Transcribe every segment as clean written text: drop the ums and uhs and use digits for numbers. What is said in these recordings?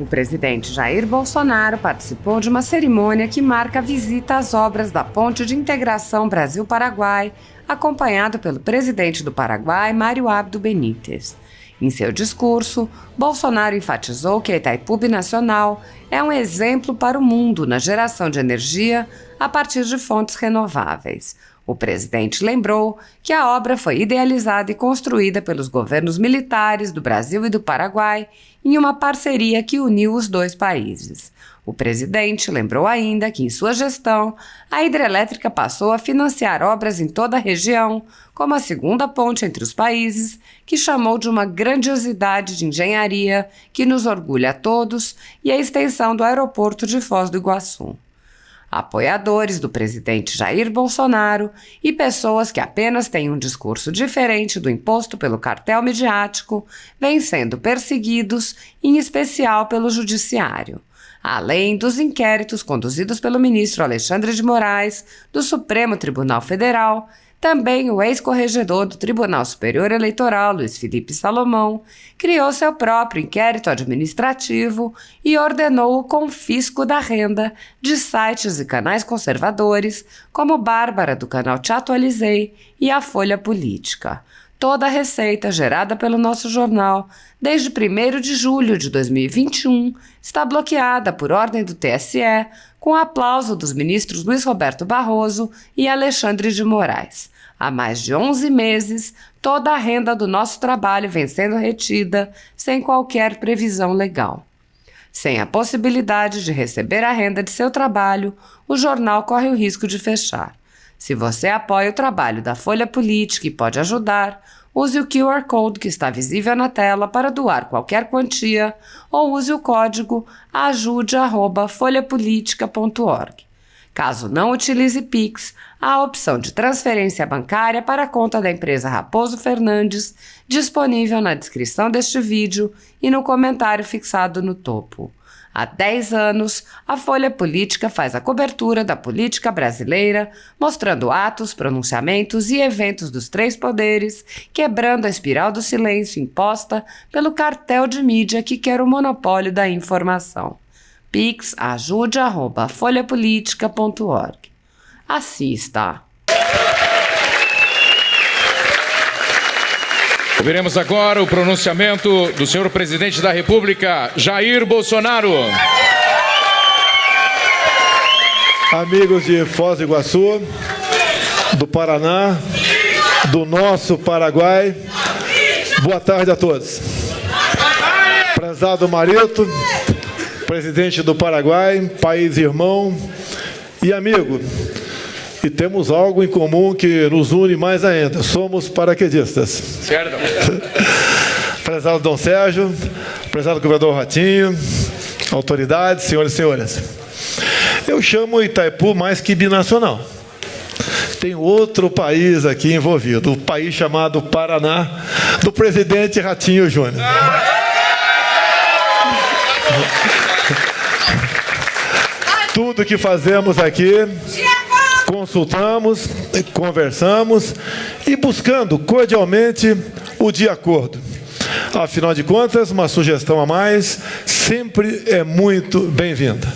O presidente Jair Bolsonaro participou de uma cerimônia que marca a visita às obras da Ponte de Integração Brasil-Paraguai, acompanhado pelo presidente do Paraguai, Mário Abdo Benítez. Em seu discurso, Bolsonaro enfatizou que a Itaipu Binacional é um exemplo para o mundo na geração de energia a partir de fontes renováveis. O presidente lembrou que a obra foi idealizada e construída pelos governos militares do Brasil e do Paraguai em uma parceria que uniu os dois países. O presidente lembrou ainda que, em sua gestão, a hidrelétrica passou a financiar obras em toda a região, como a segunda ponte entre os países, que chamou de uma grandiosidade de engenharia que nos orgulha a todos, e a extensão do aeroporto de Foz do Iguaçu. Apoiadores do presidente Jair Bolsonaro e pessoas que apenas têm um discurso diferente do imposto pelo cartel midiático vêm sendo perseguidos, em especial pelo judiciário. Além dos inquéritos conduzidos pelo ministro Alexandre de Moraes, do Supremo Tribunal Federal, também o ex-corregedor do Tribunal Superior Eleitoral, Luiz Felipe Salomão, criou seu próprio inquérito administrativo e ordenou o confisco da renda de sites e canais conservadores, como Bárbara, do canal Te Atualizei, e a Folha Política. Toda a receita gerada pelo nosso jornal, desde 1º de julho de 2021, está bloqueada por ordem do TSE, com aplauso dos ministros Luiz Roberto Barroso e Alexandre de Moraes. Há mais de 11 meses, toda a renda do nosso trabalho vem sendo retida, sem qualquer previsão legal. Sem a possibilidade de receber a renda de seu trabalho, o jornal corre o risco de fechar. Se você apoia o trabalho da Folha Política e pode ajudar, use o QR Code que está visível na tela para doar qualquer quantia ou use o código ajude@folhapolitica.org. Caso não utilize Pix, há a opção de transferência bancária para a conta da empresa Raposo Fernandes, disponível na descrição deste vídeo e no comentário fixado no topo. Há 10 anos, a Folha Política faz a cobertura da política brasileira, mostrando atos, pronunciamentos e eventos dos três poderes, quebrando a espiral do silêncio imposta pelo cartel de mídia que quer o monopólio da informação. Pix ajude@folhapolitica.org. Assista! Ouviremos agora o pronunciamento do senhor presidente da República, Jair Bolsonaro. Amigos de Foz do Iguaçu, do Paraná, do nosso Paraguai, boa tarde a todos. Prezado Marito, presidente do Paraguai, país irmão e amigo. E temos algo em comum que nos une mais ainda. Somos paraquedistas. Certo. Prezado Dom Sérgio, prezado governador Ratinho, autoridades, senhoras e senhores. Eu chamo Itaipu mais que binacional. Tem outro país aqui envolvido, o país chamado Paraná, do presidente Ratinho Júnior. Tudo que fazemos aqui, consultamos, conversamos e buscando cordialmente o de acordo. Afinal de contas, uma sugestão a mais sempre é muito bem-vinda.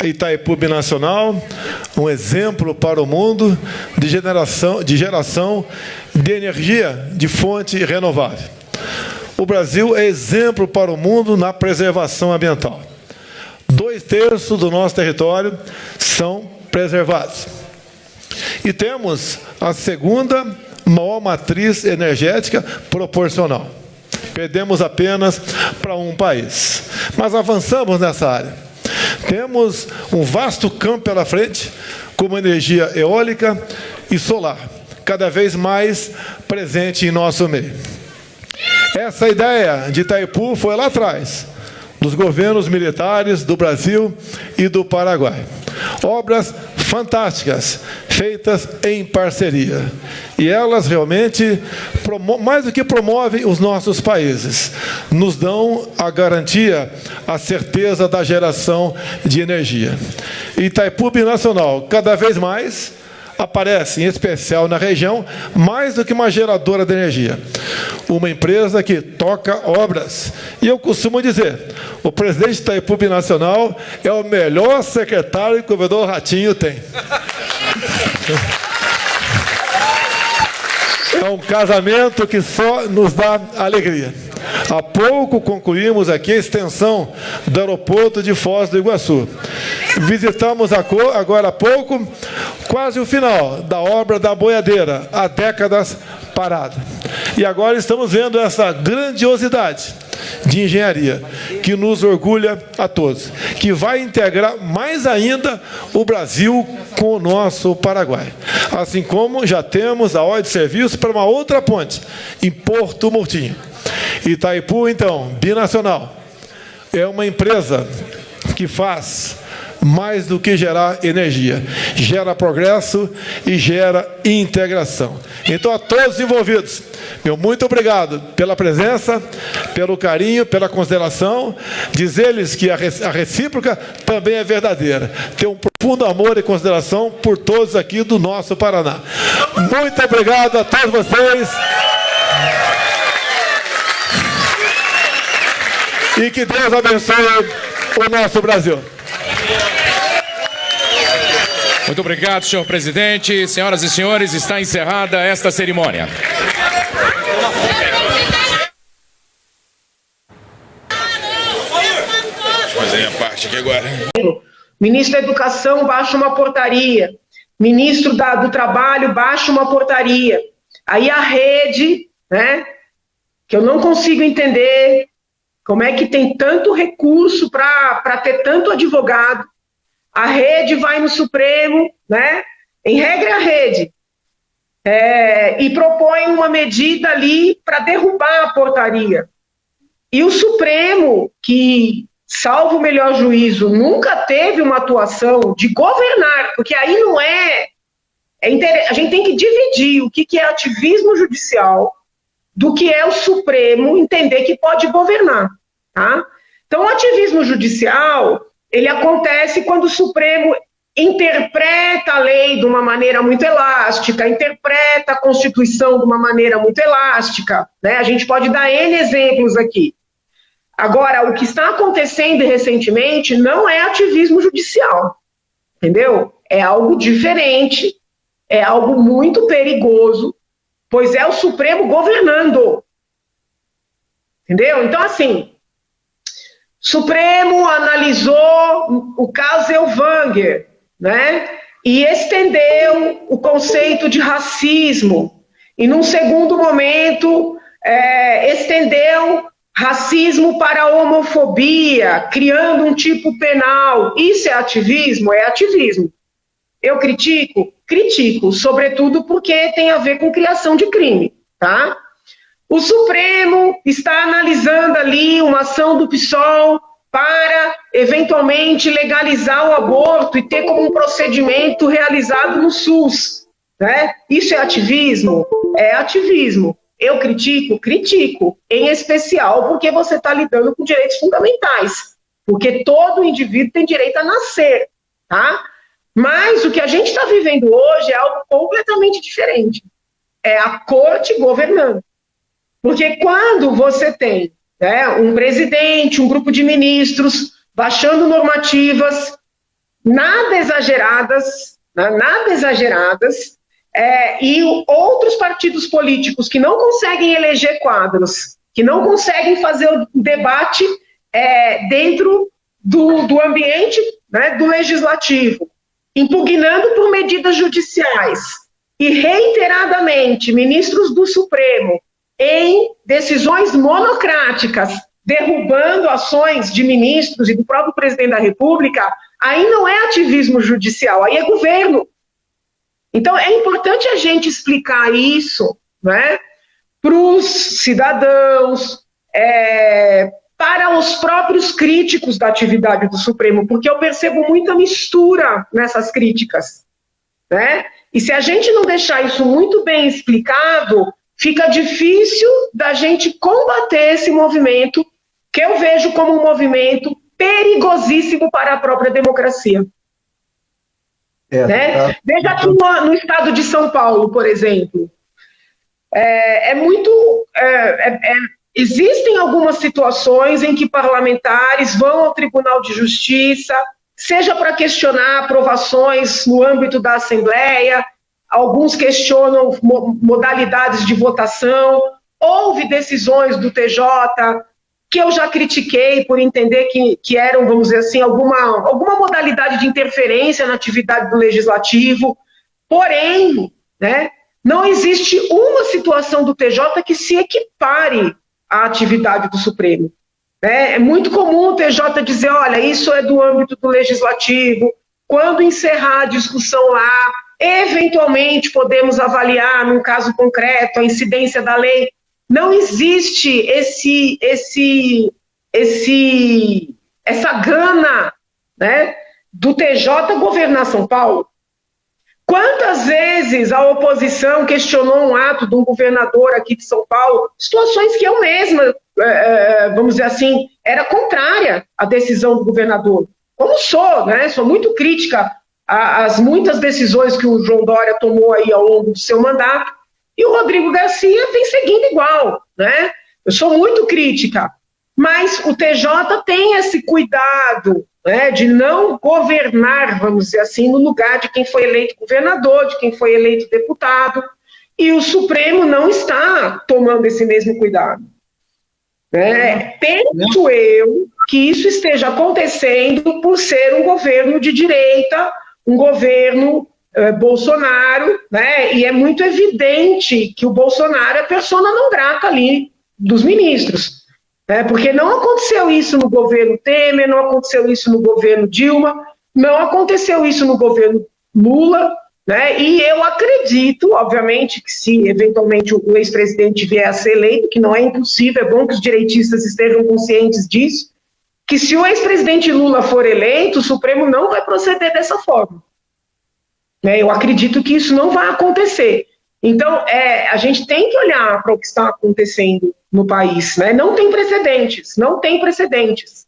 Itaipu Binacional, um exemplo para o mundo de geração de energia de fonte renovável. O Brasil é exemplo para o mundo na preservação ambiental. 2/3 do nosso território são preservados. E temos a segunda maior matriz energética proporcional. Perdemos apenas para um país. Mas avançamos nessa área. Temos um vasto campo pela frente, como energia eólica e solar, cada vez mais presente em nosso meio. Essa ideia de Itaipu foi lá atrás, dos governos militares do Brasil e do Paraguai. Obras fantásticas, feitas em parceria. E elas realmente, mais do que promovem os nossos países, nos dão a garantia, a certeza da geração de energia. Itaipu Binacional, cada vez mais, aparece, em especial na região, mais do que uma geradora de energia. Uma empresa que toca obras. E eu costumo dizer, o presidente da República Nacional é o melhor secretário que o governador Ratinho tem. É um casamento que só nos dá alegria. Há pouco concluímos aqui a extensão do aeroporto de Foz do Iguaçu. Visitamos agora há pouco quase o final da obra da boiadeira, há décadas parada. E agora estamos vendo essa grandiosidade de engenharia que nos orgulha a todos, que vai integrar mais ainda o Brasil com o nosso Paraguai. Assim como já temos a ordem de serviço para uma outra ponte, em Porto Murtinho. Itaipu, então, binacional, é uma empresa que faz mais do que gerar energia, gera progresso e gera integração. Então, a todos os envolvidos, meu muito obrigado pela presença, pelo carinho, pela consideração, dizer-lhes que a recíproca também é verdadeira. Tenho um profundo amor e consideração por todos aqui do nosso Paraná. Muito obrigado a todos vocês. E que Deus abençoe o nosso Brasil. Muito obrigado, senhor presidente. Senhoras e senhores, está encerrada esta cerimônia. Fazer minha parte aqui agora. Ministro da Educação baixa uma portaria. Ministro do Trabalho baixa uma portaria. Aí a rede, né, que eu não consigo entender como é que tem tanto recurso para ter tanto advogado. A rede vai no Supremo, né? Em regra, a rede. E propõe uma medida ali para derrubar a portaria. E o Supremo, que, salvo o melhor juízo, nunca teve uma atuação de governar, porque aí não é... A gente tem que dividir o que é ativismo judicial do que é o Supremo entender que pode governar. Tá? Então, o ativismo judicial, ele acontece quando o Supremo interpreta a lei de uma maneira muito elástica, interpreta a Constituição de uma maneira muito elástica, né? A gente pode dar N exemplos aqui. Agora, o que está acontecendo recentemente não é ativismo judicial, entendeu? É algo diferente, é algo muito perigoso, pois é o Supremo governando, entendeu? Então, assim... Supremo analisou o caso Elvanger, né, e estendeu o conceito de racismo. E, num segundo momento, estendeu racismo para a homofobia, criando um tipo penal. Isso é ativismo? É ativismo. Eu critico? Critico, sobretudo porque tem a ver com criação de crime, tá? O Supremo está analisando ali uma ação do PSOL para, eventualmente, legalizar o aborto e ter como um procedimento realizado no SUS. Né? Isso é ativismo? É ativismo. Eu critico? Critico. Em especial porque você está lidando com direitos fundamentais. Porque todo indivíduo tem direito a nascer. Tá? Mas o que a gente está vivendo hoje é algo completamente diferente. É a corte governando. Porque quando você tem, né, um presidente, um grupo de ministros baixando normativas nada exageradas, e outros partidos políticos que não conseguem eleger quadros, que não conseguem fazer o debate dentro do ambiente, né, do legislativo, impugnando por medidas judiciais, e reiteradamente ministros do Supremo, em decisões monocráticas, derrubando ações de ministros e do próprio presidente da República, aí não é ativismo judicial, aí é governo. Então, é importante a gente explicar isso, né, para os cidadãos, para os próprios críticos da atividade do Supremo, porque eu percebo muita mistura nessas críticas, né? E se a gente não deixar isso muito bem explicado, fica difícil da gente combater esse movimento, que eu vejo como um movimento perigosíssimo para a própria democracia. Né? Veja aqui no estado de São Paulo, por exemplo. Existem algumas situações em que parlamentares vão ao Tribunal de Justiça, seja para questionar aprovações no âmbito da Assembleia, alguns questionam modalidades de votação, houve decisões do TJ que eu já critiquei por entender que eram, vamos dizer assim, alguma modalidade de interferência na atividade do Legislativo, porém, né, não existe uma situação do TJ que se equipare à atividade do Supremo. É muito comum o TJ dizer, olha, isso é do âmbito do Legislativo, quando encerrar a discussão lá, eventualmente podemos avaliar, num caso concreto, a incidência da lei. Não existe essa gana, né, do TJ governar São Paulo. Quantas vezes a oposição questionou um ato de um governador aqui de São Paulo, situações que eu mesma, vamos dizer assim, era contrária à decisão do governador. Como sou, né? Sou muito crítica às muitas decisões que o João Dória tomou aí ao longo do seu mandato, e o Rodrigo Garcia vem seguindo igual, né? Eu sou muito crítica, mas o TJ tem esse cuidado, né, de não governar, vamos dizer assim, no lugar de quem foi eleito governador, de quem foi eleito deputado, e o Supremo não está tomando esse mesmo cuidado. Penso eu que isso esteja acontecendo por ser um governo de direita, um governo Bolsonaro, né, e é muito evidente que o Bolsonaro é persona não grata ali dos ministros. Porque não aconteceu isso no governo Temer, não aconteceu isso no governo Dilma, não aconteceu isso no governo Lula, né? E eu acredito, obviamente, que se eventualmente o ex-presidente vier a ser eleito, que não é impossível, é bom que os direitistas estejam conscientes disso, que se o ex-presidente Lula for eleito, o Supremo não vai proceder dessa forma. Eu acredito que isso não vai acontecer. Então, a gente tem que olhar para o que está acontecendo no país, né? Não tem precedentes, não tem precedentes.